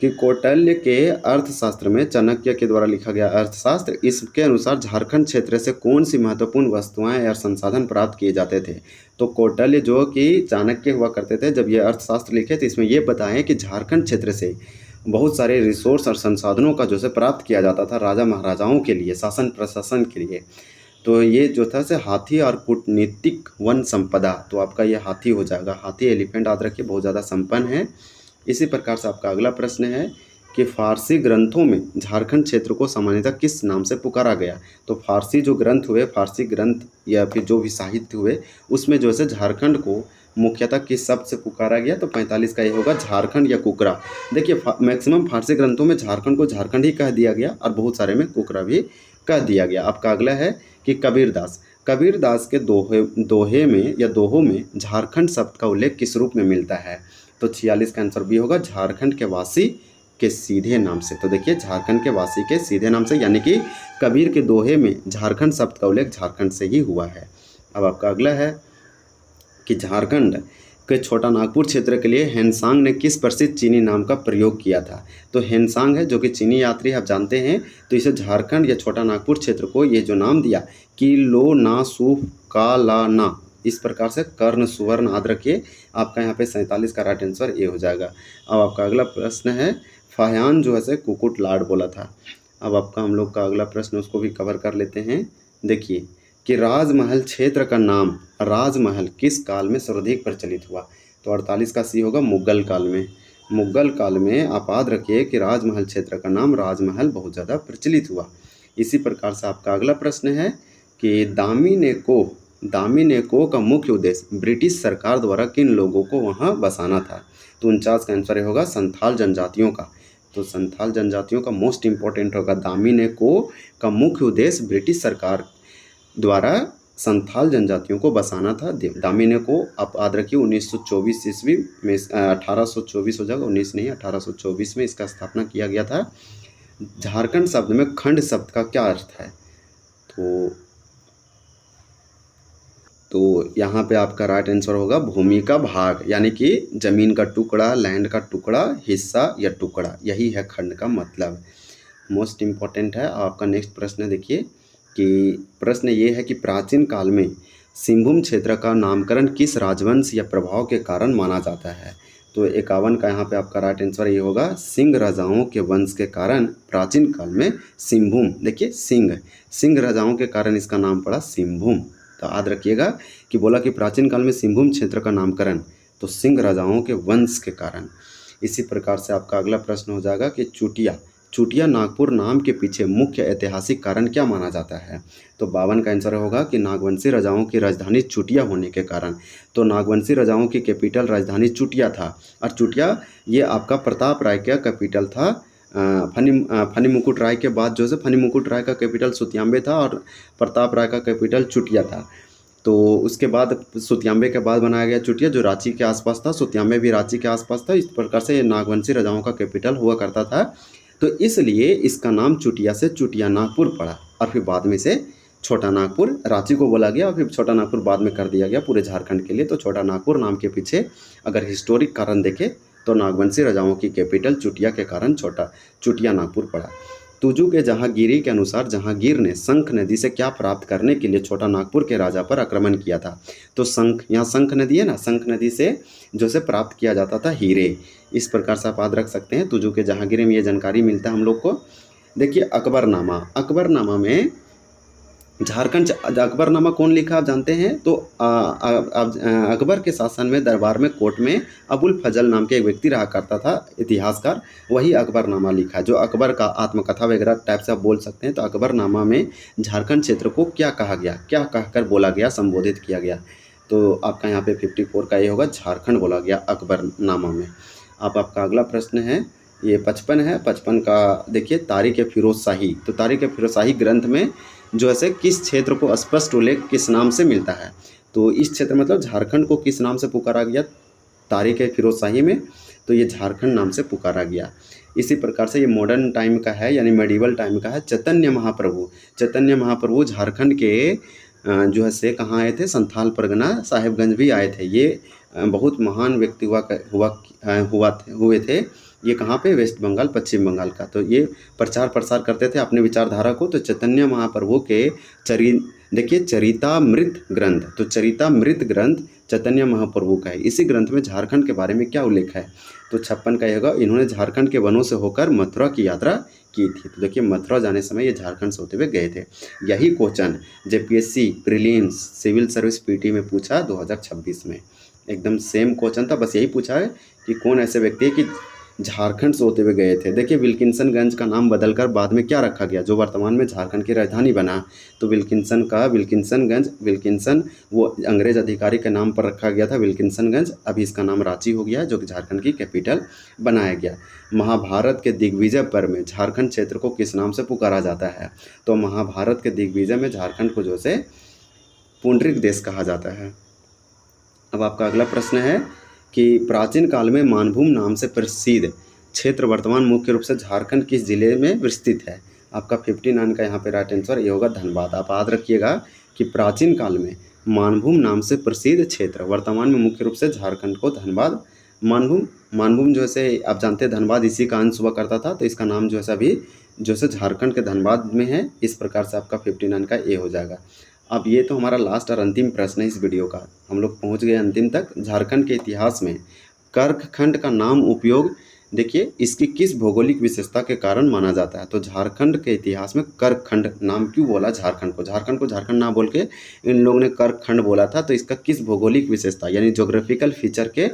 कि कौटिल्य के अर्थशास्त्र में चाणक्य के द्वारा लिखा गया अर्थशास्त्र, इसके अनुसार झारखंड क्षेत्र से कौन सी महत्वपूर्ण वस्तुएं या संसाधन प्राप्त किए जाते थे? तो कौटिल्य जो कि चाणक्य हुआ करते थे, जब ये अर्थशास्त्र लिखे तो इसमें ये बताएं कि झारखंड क्षेत्र से बहुत सारे रिसोर्स और संसाधनों का जो है प्राप्त किया जाता था राजा महाराजाओं के लिए, शासन प्रशासन के लिए। तो ये जो था से हाथी और कूटनीतिक वन संपदा, तो आपका ये हाथी हो जाएगा। हाथी एलिफेंट याद रखिए बहुत ज़्यादा संपन्न है। इसी प्रकार से आपका अगला प्रश्न है कि फारसी ग्रंथों में झारखंड क्षेत्र को सामान्यतः किस नाम से पुकारा गया? तो फारसी जो ग्रंथ हुए, फारसी ग्रंथ या फिर जो भी साहित्य हुए, उसमें जो है झारखंड को मुख्यतः किस शब्द से पुकारा गया? तो 45 का ये होगा झारखंड या कुकरा। देखिए मैक्सिमम फारसी ग्रंथों में झारखंड को झारखंड ही कह दिया गया और बहुत सारे में कुकरा भी कह दिया गया। आपका अगला है कि कबीरदास के दोहे में या दोहों में झारखंड शब्द का उल्लेख किस रूप में मिलता है? तो 46 का आंसर भी होगा झारखंड के वासी के सीधे नाम से। तो देखिए झारखंड के वासी के सीधे नाम से, यानी कि कबीर के दोहे में झारखंड शब्द का उल्लेख झारखंड से ही हुआ है। अब आपका अगला है कि झारखंड के छोटा नागपुर क्षेत्र के लिए हेनसांग ने किस प्रसिद्ध चीनी नाम का प्रयोग किया था? तो हेनसांग है जो कि चीनी यात्री आप जानते हैं। तो इसे झारखंड या छोटा नागपुर क्षेत्र को ये जो नाम दिया कि लो ना सूफ का ला ना, इस प्रकार से कर्ण सुवर्ण याद रखिए। आपका यहाँ पे 47 का राइट आंसर ये हो जाएगा। अब आपका अगला प्रश्न है फाह्यान जो है से कुकुट लाड बोला था। अब आपका हम लोग का अगला प्रश्न उसको भी कवर कर लेते हैं। देखिए कि राजमहल क्षेत्र का नाम राजमहल किस काल में सर्वाधिक प्रचलित हुआ? तो 48 का सी होगा मुगल काल में। मुगल काल में आप याद रखिए कि राजमहल क्षेत्र का नाम राजमहल बहुत ज़्यादा प्रचलित हुआ। इसी प्रकार से आपका अगला प्रश्न है कि दामिनेको का मुख्य उद्देश्य ब्रिटिश सरकार द्वारा किन लोगों को वहाँ बसाना था? तो 49 का आंसर होगा संथाल जनजातियों का। तो संथाल जनजातियों का मोस्ट इंपॉर्टेंट होगा। दामिनेको का मुख्य उद्देश्य ब्रिटिश सरकार द्वारा संथाल जनजातियों को बसाना था। दामिनेको आप याद रखिए 1924 ईस्वी में 1824 हो जाएगा, 19 नहीं 1824 में इसका स्थापना किया गया था। झारखंड शब्द में खंड शब्द का क्या अर्थ है? तो यहाँ पे आपका राइट आंसर होगा भूमि का भाग, यानी कि जमीन का टुकड़ा, लैंड का टुकड़ा, हिस्सा या टुकड़ा, यही है खंड का मतलब। मोस्ट इम्पॉर्टेंट है। आपका नेक्स्ट प्रश्न देखिए कि प्रश्न ये है कि प्राचीन काल में सिंहभूम क्षेत्र का नामकरण किस राजवंश या प्रभाव के कारण माना जाता है। तो 51 का यहाँ पे आपका राइट आंसर ये होगा, सिंह राजाओं के वंश के कारण प्राचीन काल में सिंहभूम, देखिए सिंह राजाओं के कारण इसका नाम पड़ा सिंहभूम। तो याद रखिएगा कि बोला कि प्राचीन काल में सिंहभूम क्षेत्र का नामकरण तो सिंह राजाओं के वंश के कारण। इसी प्रकार से आपका अगला प्रश्न हो जाएगा कि चूटिया नागपुर नाम के पीछे मुख्य ऐतिहासिक कारण क्या माना जाता है। तो 52 का आंसर होगा कि नागवंशी राजाओं की राजधानी चूटिया होने के कारण। तो नागवंशी राजाओं की कैपिटल राजधानी चूटिया था, और चूटिया ये आपका प्रताप राय का कैपिटल था। फनी मुकुट राय के बाद जो है फनी मुकुट राय का कैपिटल सुतियांबे था और प्रताप राय का कैपिटल चूटिया था। तो उसके बाद सुतियांबे के बाद बनाया गया चूटिया, जो रांची के आसपास था। सुतियांबे भी रांची के आसपास था। इस प्रकार से ये नागवंशी राजाओं का कैपिटल हुआ करता था। तो इसलिए इसका नाम चूटिया से चूटिया नागपुर पड़ा, और फिर बाद में से छोटा नागपुर रांची को बोला गया, और फिर छोटा नागपुर बाद में कर दिया गया पूरे झारखंड के लिए। तो छोटा नागपुर नाम के पीछे अगर हिस्टोरिक कारण देखें तो नागवंशी राजाओं की कैपिटल चूटिया के कारण चूटिया नागपुर पड़ा। तुजू के जहांगीरी के अनुसार जहांगीर ने शंख नदी से क्या प्राप्त करने के लिए छोटा नागपुर के राजा पर आक्रमण किया था। तो शंख, यहाँ शंख नदी है ना, शंख नदी से जो से प्राप्त किया जाता था हीरे। इस प्रकार से आप याद रख सकते हैं। तुजू के जहांगीरी में ये जानकारी मिलता है हम लोग को। देखिए अकबरनामा में झारखंड, अकबरनामा कौन लिखा आप जानते हैं। तो अकबर के शासन में दरबार में कोर्ट में अबुल फजल नाम के एक व्यक्ति रहा करता था, इतिहासकार, वही अकबरनामा लिखा, जो अकबर का आत्मकथा वगैरह टाइप से आप बोल सकते हैं। तो अकबरनामा में झारखंड क्षेत्र को क्या कहा गया, क्या कहकर बोला गया, संबोधित किया गया। तो आपका यहाँ पे 54 का ये होगा, झारखंड बोला गया अकबरनामा में। अब आपका अगला प्रश्न है, ये 55 है। 55 का देखिए, तारीख फिरोज शाही। तो तारीख फिरोज शाही ग्रंथ में जो है किस क्षेत्र को स्पष्ट उल्लेख किस नाम से मिलता है। तो इस क्षेत्र मतलब झारखंड को किस नाम से पुकारा गया तारीख फिरोज शाही में, तो ये झारखंड नाम से पुकारा गया। इसी प्रकार से ये मॉडर्न टाइम का है, यानी मेडिवल टाइम का है। चैतन्य महाप्रभु झारखंड के जो है से कहाँ आए थे, संथाल परगना साहिबगंज भी आए थे। ये बहुत महान व्यक्ति हुए थे। ये कहाँ पे, वेस्ट बंगाल, पश्चिम बंगाल का। तो ये प्रचार प्रसार करते थे अपने विचारधारा को। तो चैतन्य महाप्रभु के देखिए चरितामृत ग्रंथ, तो चरितामृत ग्रंथ चैतन्य महाप्रभु का है। इसी ग्रंथ में झारखंड के बारे में क्या उल्लेख है। तो 56 का होगा, इन्होंने झारखंड के वनों से होकर मथुरा की यात्रा की थी। तो देखिए मथुरा जाने समय ये झारखंड से होते हुए गए थे। यही question JPSC prelims civil service PT में पूछा 2026 में, एकदम सेम क्वेश्चन था। बस यही पूछा है कि कौन ऐसे व्यक्ति है कि झारखंड से होते हुए गए थे। देखिए विल्किंसनगंज का नाम बदलकर बाद में क्या रखा गया, जो वर्तमान में झारखंड की राजधानी बना। तो विल्किंसन वो अंग्रेज अधिकारी के नाम पर रखा गया था विल्किंसनगंज। अभी इसका नाम रांची हो गया है, जो कि झारखंड की कैपिटल बनाया गया। महाभारत के दिग्विजय पर्व में झारखंड क्षेत्र को किस नाम से पुकारा जाता है। तो महाभारत के दिग्विजय में झारखंड को जो से पुंडरिक देश कहा जाता है। अब आपका अगला प्रश्न है कि प्राचीन काल में मानभूम नाम से प्रसिद्ध क्षेत्र वर्तमान मुख्य रूप से झारखंड किस जिले में विस्तृत है। आपका 59 का यहाँ पे राइट आंसर ये होगा, धनबाद। आप याद रखिएगा कि प्राचीन काल में मानभूम नाम से प्रसिद्ध क्षेत्र वर्तमान में मुख्य रूप से झारखंड को धनबाद, मानभूम जो है आप जानते हैं धनबाद इसी का अंश हुआ करता था। तो इसका नाम जो है अभी जो है झारखंड के धनबाद में है। इस प्रकार से आपका 59 का ए हो जाएगा। अब ये तो हमारा लास्ट और अंतिम प्रश्न है इस वीडियो का, हम लोग पहुंच गए अंतिम तक। झारखंड के इतिहास में कर्कखंड का नाम उपयोग देखिए इसकी किस भौगोलिक विशेषता के कारण माना जाता है। तो झारखंड के इतिहास में कर्कखंड नाम क्यों बोला झारखंड को झारखंड ना बोल के इन लोगों ने कर्कखंड बोला था। तो इसका किस भौगोलिक विशेषता यानी ज्योग्राफिकल फीचर के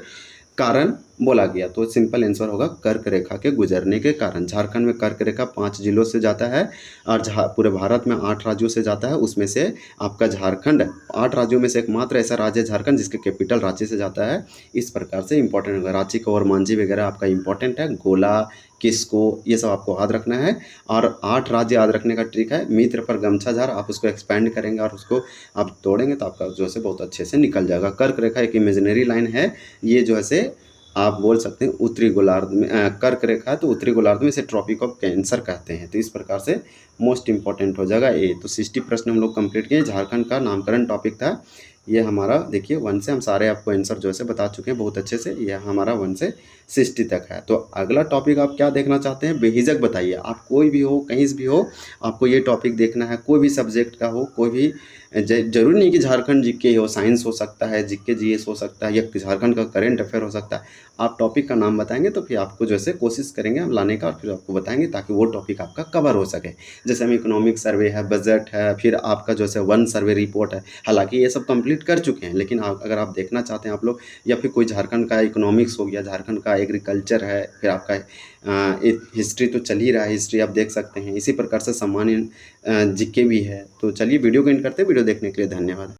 कारण बोला गया। तो सिंपल आंसर होगा कर्क रेखा के गुजरने के कारण। झारखंड में कर्क रेखा 5 जिलों से जाता है और पूरे भारत में 8 राज्यों से जाता है। उसमें से आपका झारखंड 8 राज्यों में से एकमात्र ऐसा राज्य है झारखंड जिसके कैपिटल रांची से जाता है। इस प्रकार से इंपॉर्टेंट होगा। रांची का और मांझी वगैरह आपका इंपॉर्टेंट है। गोला, किसको, ये सब आपको याद रखना है। और 8 राज्य याद रखने का ट्रिक है, मित्र पर गमछा झार, आप उसको एक्सपेंड करेंगे और उसको आप तोड़ेंगे तो आपका जो है बहुत अच्छे से निकल जाएगा। कर्क रेखा एक इमेजिनरी लाइन है, ये जो है आप बोल सकते हैं उत्तरी गोलार्ध में कर्क रेखा है, तो उत्तरी गोलार्ध में इसे ट्रॉपिक ऑफ कैंसर कहते हैं। तो इस प्रकार से मोस्ट इंपॉर्टेंट हो जाएगा ए। तो 60 प्रश्न हम लोग कंप्लीट किए। झारखंड का नामकरण टॉपिक था ये हमारा। देखिए 1 से हम सारे आपको आंसर जो है बता चुके हैं बहुत अच्छे से। यह हमारा 1 से 60 तक है। तो अगला टॉपिक आप क्या देखना चाहते हैं, बेहिचक बताइए। आप कोई भी हो, कहीं से भी हो, आपको ये टॉपिक देखना है, कोई भी सब्जेक्ट का हो, कोई भी जरूरी नहीं कि झारखंड जीके ही हो, साइंस हो सकता है, जीके जीएस हो सकता है, या झारखंड का करेंट अफेयर हो सकता है। आप टॉपिक का नाम बताएंगे तो फिर आपको जैसे कोशिश करेंगे हम लाने का, और फिर आपको बताएंगे ताकि वो टॉपिक आपका कवर हो सके। जैसे हम इकोनॉमिक सर्वे है, बजट है, फिर आपका जैसे वन सर्वे रिपोर्ट है। हालांकि ये सब कंप्लीट कर चुके हैं, लेकिन अगर आप देखना चाहते हैं आप लोग, या फिर कोई झारखंड का इकोनॉमिक्स हो गया, झारखंड का एग्रीकल्चर है, फिर आपका एक हिस्ट्री तो चल ही रहा है, हिस्ट्री आप देख सकते हैं। इसी प्रकार से सामान्य जीके भी है। तो चलिए वीडियो को एंड करते हैं। वीडियो देखने के लिए धन्यवाद।